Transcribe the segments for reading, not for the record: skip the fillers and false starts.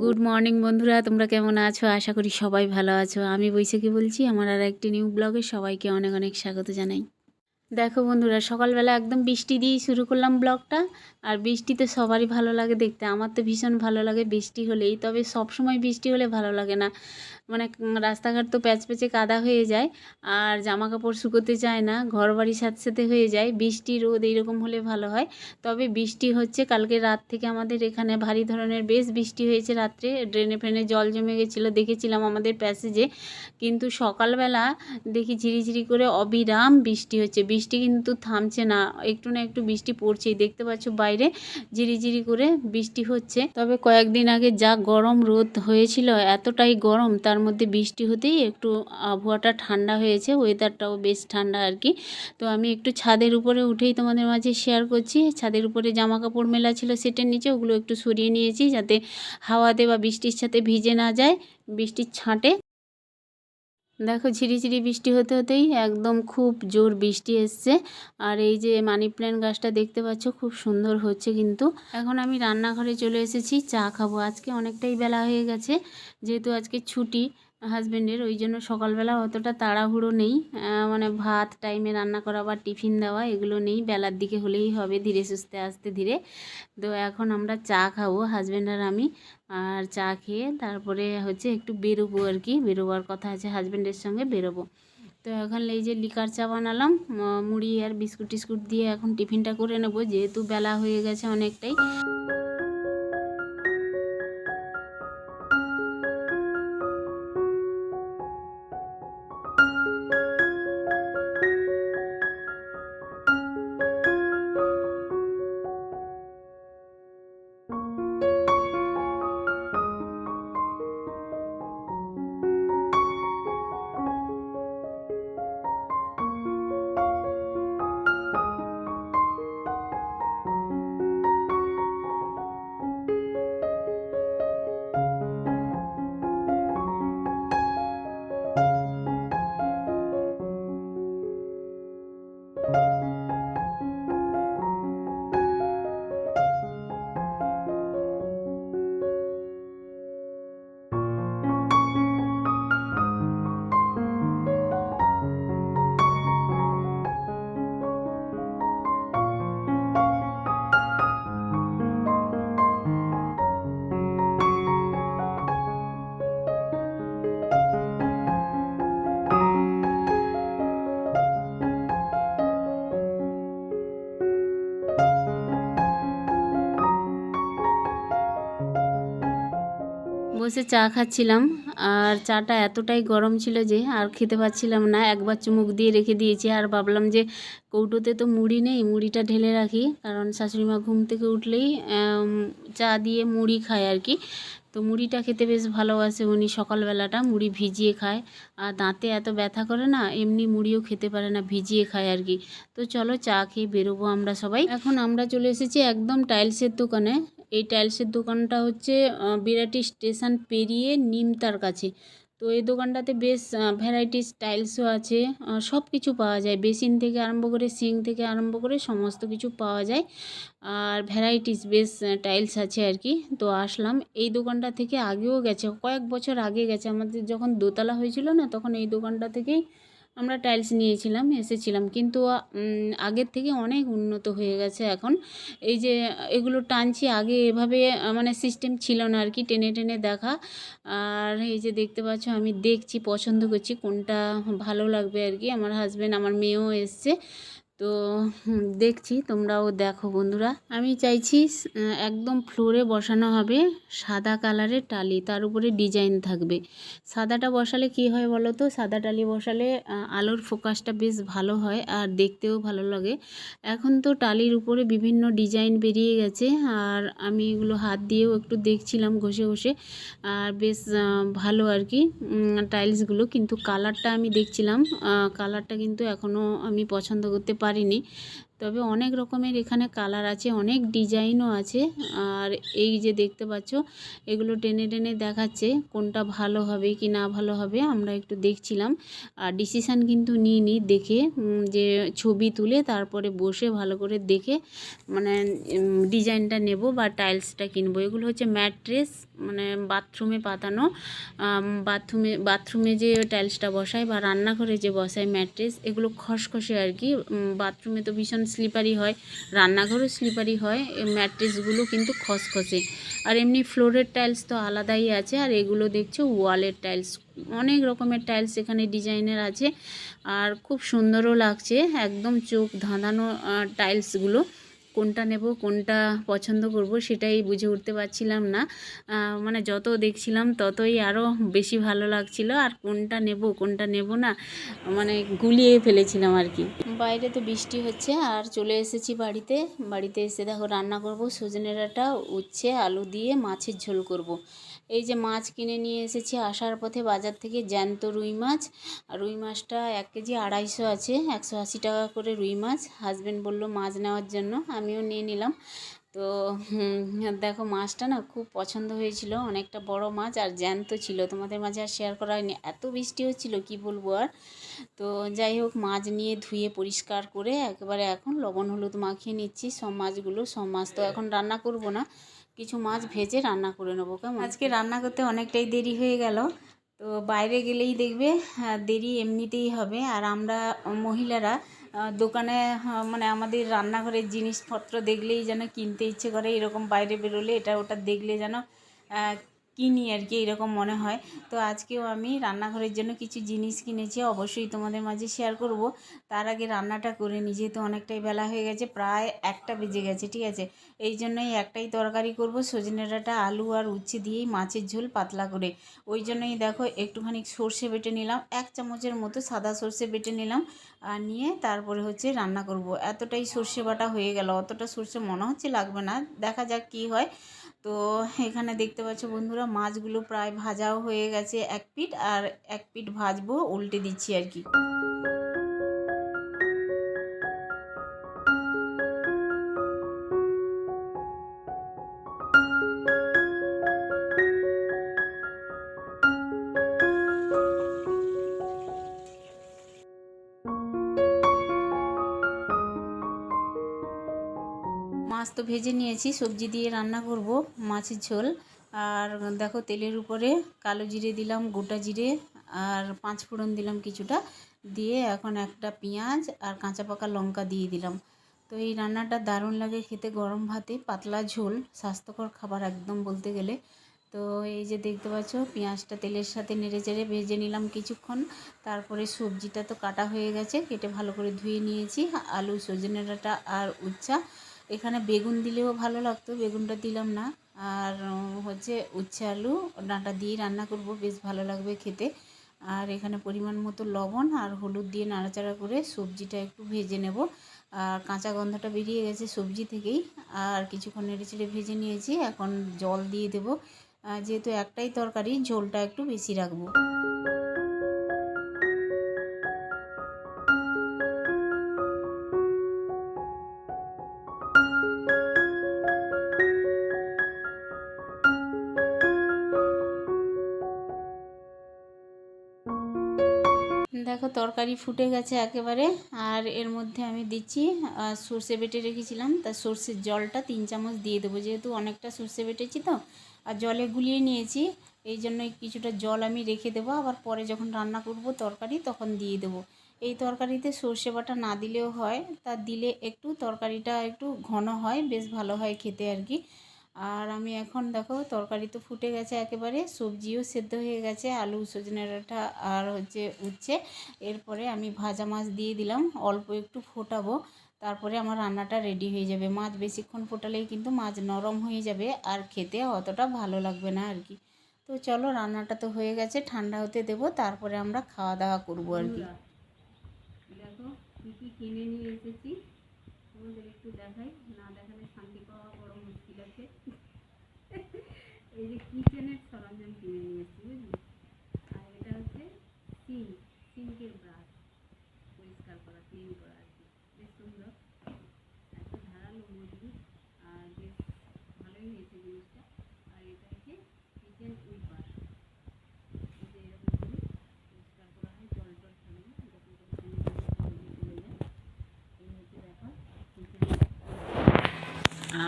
Good morning বন্ধুরা, তোমরা কেমন আছো? আশা করি সবাই ভালো আছো। আমি বৈশাখী বলছি। আমার আর একটি নিউ ব্লগে সবাইকে অনেক অনেক স্বাগত জানাই। দেখো বন্ধুরা, সকালবেলা একদম বৃষ্টি দিয়েই শুরু করলাম ব্লগটা। আর বৃষ্টি তো সবারই ভালো লাগে দেখতে, আমার তো ভীষণ ভালো লাগে বৃষ্টি হলেই। তবে সব সময় বৃষ্টি হলে ভালো লাগে না, মানে রাস্তাঘাট তো প্যাচপ্যাচে কাদা হয়ে যায়, আর জামা কাপড় শুকোতে চায় না, ঘর বাড়ির সাথে সাথে হয়ে যায়। বৃষ্টি রোদ এইরকম হলে ভালো হয়। তবে বৃষ্টি হচ্ছে, কালকে রাত থেকে আমাদের এখানে ভারী ধরনের বেশ বৃষ্টি হয়েছে। রাত্রে ড্রেনে ফ্রেনে জল জমে গেছিলো, দেখেছিলাম আমাদের প্যাসেজে। কিন্তু সকালবেলা দেখি ঝিরিঝিরি করে অবিরাম বৃষ্টি হচ্ছে। বৃষ্টি কিন্তু থামছে না, একটু না একটু বৃষ্টি পড়ছেই। দেখতে পাচ্ছ বাইরে ঝিরিঝিরি করে বৃষ্টি হচ্ছে। তবে কয়েকদিন আগে যা গরম রোদ হয়েছিল, এতটাই গরম, তার মধ্যে বৃষ্টি হতেই একটু আবহাওয়াটা ঠান্ডা হয়েছে, ওয়েদারটাও বেশ ঠান্ডা আর কি। তো আমি একটু ছাদের উপরে উঠেই তোমাদের মাঝে শেয়ার করছি। ছাদের উপরে জামা কাপড় মেলা ছিল সেটার নিচে, ওগুলো একটু সরিয়ে নিয়েছি যাতে হাওয়াতে বা বৃষ্টির সাথে ভিজে না যায় বৃষ্টির ছাঁটে। দেখো ঝিরিঝিরি বৃষ্টি হতে হতেই একদম খুব জোর বৃষ্টি এসছে। আর এই যে মানি প্ল্যান্ট গাছটা দেখতে পাচ্ছ, খুব সুন্দর হচ্ছে। কিন্তু এখন আমি রান্নাঘরে চলে এসেছি, চা খাবো। আজকে অনেকটাই বেলা হয়ে গেছে, যেহেতু আজকে ছুটি হাজব্যান্ডের, ওই জন্য সকালবেলা অতটা তাড়াহুড়ো নেই। মানে ভাত টাইমে রান্না করা বা টিফিন দেওয়া এগুলো নেই, বেলার দিকে হলেই হবে, ধীরে সুস্থে আস্তে ধীরে। তো এখন আমরা চা খাবো হাজব্যান্ড আর আমি। আর চা খেয়ে তারপরে হচ্ছে একটু বেরোবো আর কি, বেরোবার কথা আছে, হাজব্যান্ডের সঙ্গে বেরোবো। তো এখন এই যে লিকার চা বানালাম, মুড়ি আর বিস্কুট টিস্কুট দিয়ে এখন টিফিনটা করে নেবো, যেহেতু বেলা হয়ে গেছে অনেকটাই। বসে চা খাচ্ছিলাম, আর চাটা এতটাই গরম ছিল যে আর খেতে পাচ্ছিলাম না, একবার চুমুক দিয়ে রেখে দিয়েছি। আর ভাবলাম যে কৌটোতে তো মুড়ি নেই, মুড়িটা ঢেলে রাখি, কারণ শাশুড়িমা ঘুম থেকে উঠলেই চা দিয়ে মুড়ি খায় আর কি। তো মুড়িটা খেতে বেশ ভালোবাসে উনি, সকালবেলাটা মুড়ি ভিজিয়ে খায়। আর দাঁতে এত ব্যথা করে না, এমনি মুড়িও খেতে পারে না, ভিজিয়ে খায় আর কি। তো চলো চা খেয়ে বেরোবো আমরা সবাই। এখন আমরা চলে এসেছি একদম টাইলসের দোকানে। এই টাইলসের দোকানটা হচ্ছে বিরাটি স্টেশন পেরিয়ে নিমতার কাছে। তো এই দোকানটাতে বেশ ভ্যারাইটিস টাইলসও আছে, সব কিছু পাওয়া যায়, বেসিন থেকে আরম্ভ করে সিঙ্ক থেকে আরম্ভ করে সমস্ত কিছু পাওয়া যায়। আর ভ্যারাইটিস বেশ টাইলস আছে আর কি। তো আসলাম এই দোকানটা থেকে, আগেও গেছে, কয়েক বছর আগে গেছে, আমাদের যখন দোতলা হয়েছিল না, তখন এই দোকানটা থেকেই আমরা টাইলস নিয়েছিলাম, এসেছিলাম। কিন্তু আগের থেকে অনেক উন্নত হয়ে গেছে এখন। এই যে এগুলো টানছি, আগে এভাবে মানে সিস্টেম ছিল না আর কি, টেনে টেনে দেখা। আর এই যে দেখতে পাচ্ছ, আমি দেখছি, পছন্দ করছি কোনটা ভালো লাগবে আর কি। আমার হাজব্যান্ড, আমার মেয়েও এসছে, তো দেখছি, তোমরাও দেখো বন্ধুরা। আমি চাইছি একদম ফ্লোরে বসানো হবে সাদা কালারের টালি, তার উপরে ডিজাইন থাকবে। সাদাটা বসালে কি হয় বলো তো, সাদা টালি বসালে আলোর ফোকাসটা বেশ ভালো হয় আর দেখতেও ভালো লাগে। এখন তো টালির উপরে বিভিন্ন ডিজাইন বেরিয়ে গেছে, আর আমি এগুলো হাত দিয়েও একটু দেখছিলাম ঘষে ঘষে, আর বেশ ভালো আর কি টাইলসগুলো। কিন্তু কালারটা আমি দেখছিলাম, কালারটা কিন্তু এখনও আমি পছন্দ করতে পারিনি। তবে অনেক রকমের এখানে কালার আছে, অনেক ডিজাইনও আছে। আর এই যে দেখতে পাচ্ছ এগুলো টেনে টেনে দেখাচ্ছে কোনটা ভালো হবে কি না ভালো হবে, আমরা একটু দেখছিলাম। আর ডিসিশান কিন্তু নিইনি, দেখে যে ছবি তুলে তারপরে বসে ভালো করে দেখে মানে ডিজাইনটা নেব বা টাইলসটা কিনবো। এগুলো হচ্ছে ম্যাট্রেস, মানে বাথরুমে পাতানো, বাথরুমে যে টাইলসটা বসায় বা রান্নাঘরে যে বসায় ম্যাট্রেস, এগুলো খসখসে আর কি। বাথরুমে তো ভীষণ স্লিপারি হয়, রান্নাঘরেও স্লিপারি হয়, ম্যাট্রেসগুলো কিন্তু খসখসে। আর এমনি ফ্লোরের টাইলস তো আলাদাই আছে, আর এগুলো দেখছো ওয়ালের টাইলস। অনেক রকমের টাইলস এখানে ডিজাইনের আছে, আর খুব সুন্দরও লাগছে, একদম চোখ ধাঁধানো টাইলসগুলো। কোনটা নেব কোনটা পছন্দ করব সেটাই বুঝে উঠতে পারছিলাম না। মানে যত দেখছিলাম ততই আরও বেশি ভালো লাগছিল, আর কোনটা নেব না মানে গুলিয়ে ফেলেছিলাম আর কি। বাইরে তো বৃষ্টি হচ্ছে, আর চলে এসেছি বাড়িতে এসে দেখো রান্না করব সজনে ডাঁটা, উচ্ছে, আলু দিয়ে মাছের ঝোল করব। এই যে মাছ কিনে নিয়ে এসেছি আসার পথে বাজার থেকে, জ্যান্ত রুই মাছ। আর রুই মাছটা 1 কেজি 250 আছে, 180 টাকা করে রুই মাছ। হাজব্যান্ড বললো মাছ নেওয়ার জন্য, আমিও নিয়ে নিলাম। তো দেখো মাছটা না খুব পছন্দ হয়েছিল, অনেকটা বড় মাছ আর জ্যান্ত ছিল, তোমাদের মাঝে আর শেয়ার করা হয়নি, এত বৃষ্টি হচ্ছিল কি বলবো আর। তো যাই হোক মাছ নিয়ে ধুয়ে পরিষ্কার করে একেবারে এখন লবণ হলুদ মাখিয়ে নিচ্ছি সব মাছগুলো। সব মাছ তো এখন রান্না করব না, কিছু মাছ ভেজে রান্না করে নেবো কেমন। আজকে রান্না করতে অনেকটাই দেরি হয়ে গেল। তো বাইরে গেলেই দেখবে দেরি এমনিতেই হবে। আর আমরা মহিলারা দোকানে মানে আমাদের রান্নাঘরের জিনিসপত্র দেখলেই যেন কিনতে ইচ্ছে করে, এরকম বাইরে বেরোলে এটা ওটা দেখলে যেন কিনি আর কি, এরকম মনে হয়। তো আজকেও আমি রান্নাঘরের জন্য কিছু জিনিস কিনেছি, অবশ্যই তোমাদের মাঝে শেয়ার করব। তার আগে রান্নাটা করে নিই, যেহেতু অনেকটাই বেলা হয়ে গেছে, প্রায় 1টা বেজে গেছে, ঠিক আছে। এই জন্যই একটাই তরকারি করব, সজনে ডাঁটা আলু আর উচ্ছে দিয়েই মাছের ঝোল পাতলা করে। ওই জন্যই দেখো একটুখানি সর্ষে বেটে নিলাম, 1 চামচের মতো সাদা সর্ষে বেটে নিলাম, আর নিয়ে তারপরে হচ্ছে রান্না করব। এতটাই সর্ষে বাটা হয়ে গেল, অতটা সর্ষে মনে হচ্ছে লাগবে না, দেখা যাক কি হয়। তো এখানে দেখতে পাচ্ছ বন্ধুরা মাছগুলো প্রায় ভাজাও হয়ে গেছে 1 পিঠ, আর 1 পিঠ ভাজবো, উল্টে দিচ্ছি আর কি। মাছ তো ভেজে নিয়েছি, সবজি দিয়ে রান্না করব মাছের ঝোল। আর দেখো তেলের উপরে কালো জিরে দিলাম, গোটা জিরে আর 5 ফোড়ন দিলাম কিছুটা, দিয়ে এখন একটা পেঁয়াজ আর কাঁচা পাকা লঙ্কা দিয়ে দিলাম। তো এই রান্নাটা দারুণ লাগে খেতে, গরম ভাতে পাতলা ঝোল, স্বাস্থ্যকর খাবার একদম বলতে গেলে। তো এই যে দেখতে পাচ্ছ পেঁয়াজটা তেলের সাথে নেড়ে চেড়ে ভেজে নিলাম কিছুক্ষণ। তারপরে সবজিটা তো কাটা হয়ে গেছে, কেটে ভালো করে ধুয়ে নিয়েছি, আলু, সজনে ডাঁটা আর উচ্ছা। এখানে বেগুন দিলেও ভালো লাগতো, বেগুনটা দিলাম না। আর হচ্ছে উচ্ছে আলু ডাঁটা দিয়ে রান্না করব, বেশ ভালো লাগবে খেতে। আর এখানে পরিমাণ মতো লবণ আর হলুদ দিয়ে নাড়াচাড়া করে সবজিটা একটু ভেজে নেব। আর কাঁচা গন্ধটা বেরিয়ে গেছে সবজি থেকেই। আর কিছুক্ষণ নেড়ে চেড়ে ভেজে নিয়েছি, এখন জল দিয়ে দেবো। যেহেতু একটাই তরকারি, ঝোলটা একটু বেশি রাখবো। দেখো তরকারি ফুটে গেছে একেবারে। আর এর মধ্যে আমি দিচ্ছি সর্ষে বেটে রেখেছিলাম, তার সর্ষের জলটা 3 চামচ দিয়ে দেবো, যেহেতু অনেকটা সর্ষে বেটেছি তো, আর জলে গুলিয়ে নিয়েছি, এই জন্যই কিছুটা জল আমি রেখে দেবো, আবার পরে যখন রান্না করব তরকারি তখন দিয়ে দেবো। এই তরকারিতে সর্ষে বাটা না দিলেও হয়, তা দিলে একটু তরকারিটা একটু ঘন হয়, বেশ ভালো হয় খেতে আর কি। আর আমি এখন দেখো তরকারি তো ফুটে গেছে একেবারে, সবজিও সেদ্ধ হয়ে গেছে, আলু, সজনে ডাঁটা আর হচ্ছে উচ্ছে। এরপরে আমি ভাজা মাছ দিয়ে দিলাম, অল্প একটু ফোটাবো, তারপরে আমার রান্নাটা রেডি হয়ে যাবে। মাছ বেশিক্ষণ ফোটালেই কিন্তু মাছ নরম হয়ে যাবে, আর খেতে অতটা ভালো লাগবে না আর কি। তো চলো রান্নাটা তো হয়ে গেছে, ঠান্ডা হতে দেবো, তারপরে আমরা খাওয়া দাওয়া করবো আর কি। দেখো কী কী কিনে নিয়ে এসেছি, তোমাদের একটু দেখাই, না দেখালে শান্তি পাওয়া বড় মুশকিল আছে। এই যে কিচেনের সরঞ্জাম কিনে নিয়ে এসেছি, বুঝলি। আর এটা হচ্ছে সিঙ্কের ব্রাশ, পরিষ্কার করা, ক্লিন করা আর কি, বেশ সুন্দর। জিনিসটা। আর এটা হচ্ছে কিচেন উইপার, এটা এরকম করে পরিষ্কার করা হয়, জল টল থাকে না, যখন তখন চলে যায়। এই হচ্ছে দেখো কিচেন।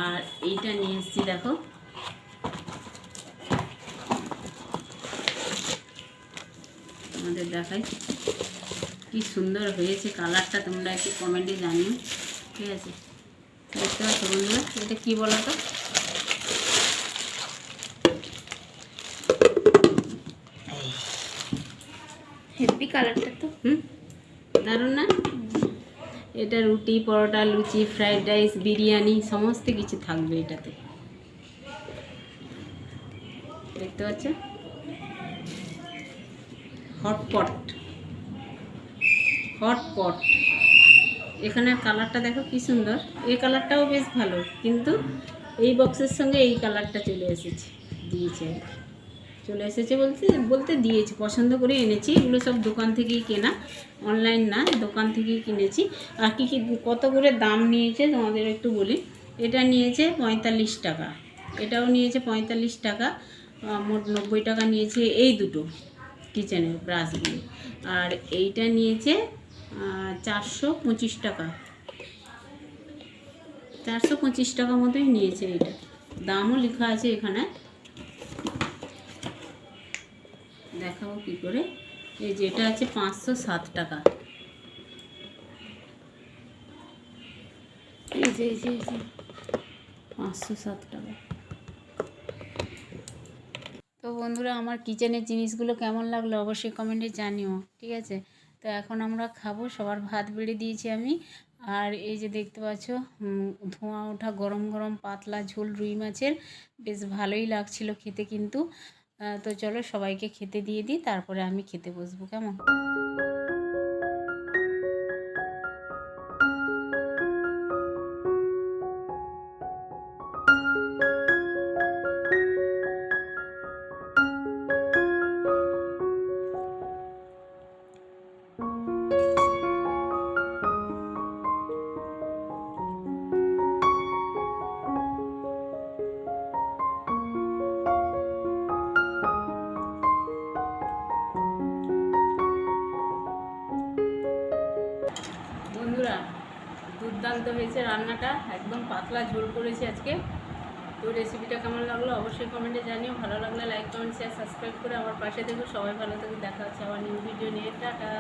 আর এইটা নিয়ে এসেছি দেখো, তোমাদের দেখাই কি সুন্দর হয়েছে কালারটা, তোমরা একটু কমেন্টে জানিও, ঠিক আছে? দেখতে পাচ্ছ বন্ধুরা, এটা কী বলো তো? হেভি কালারটা তো। দারুণ না? এটা রুটি, পরোটা, লুচি, ফ্রাইড রাইস, বিরিয়ানি সমস্ত কিছু থাকবে এটাতে, দেখতে পাচ্ছ? Hotpot, hotpot. এখানে কালারটা দেখো কি সুন্দর, এই কালারটাও বেশ ভালো, কিন্তু এই বক্সের সঙ্গে এই কালারটা চলে এসেছে, দিয়েছে, চলে এসেছে বলতে বলতে দিয়েছে, পছন্দ করে এনেছি। এগুলো সব দোকান থেকেই কেনা, অনলাইন না, দোকান থেকেই কিনেছি। আর কী কী কত করে দাম নিয়েছে তোমাদের একটু বলি। এটা নিয়েছে 45 টাকা, এটাও নিয়েছে 45 টাকা, মোট 90 টাকা নিয়েছে এই দুটো কিচেনের ব্রাশগুলো। আর এইটা নিয়েছে 425 টাকা, 425 টাকা মতোই নিয়েছে। এইটা দামও লেখা আছে এখানে, দেখাবো কী করে। এই যেটা আছে 507 টাকা, এই যে 507 টাকা। তো বন্ধুরা, আমার কিচেনের জিনিসগুলো কেমন লাগলো অবশ্যই কমেন্টে জানিও, ঠিক আছে? তো এখন আমরা খাবো, সবার ভাত বেড়ে দিয়েছি আমি। আর এই যে দেখতে পাচ্ছ ধোঁয়া ওঠা গরম গরম পাতলা ঝোল রুই মাছের, বেশ ভালোই লাগছিল খেতে কিন্তু। তো চলো সবাইকে খেতে দিয়ে দিই, তারপরে আমি খেতে বসবো, কেমন? বন্ধুরা, দুর্দান্ত হয়েছে রান্নাটা, একদম পাতলা ঝোল করেছি আজকে। তো রেসিপিটা কেমন লাগলো অবশ্যই কমেন্টে জানিও, ভালো লাগলে লাইক কমেন্ট শেয়ার সাবস্ক্রাইব করে আমার পাশে থেকো। সবাই ভালো থেকো, দেখা হচ্ছে আবার নিউ ভিডিও নিয়ে, টাটা।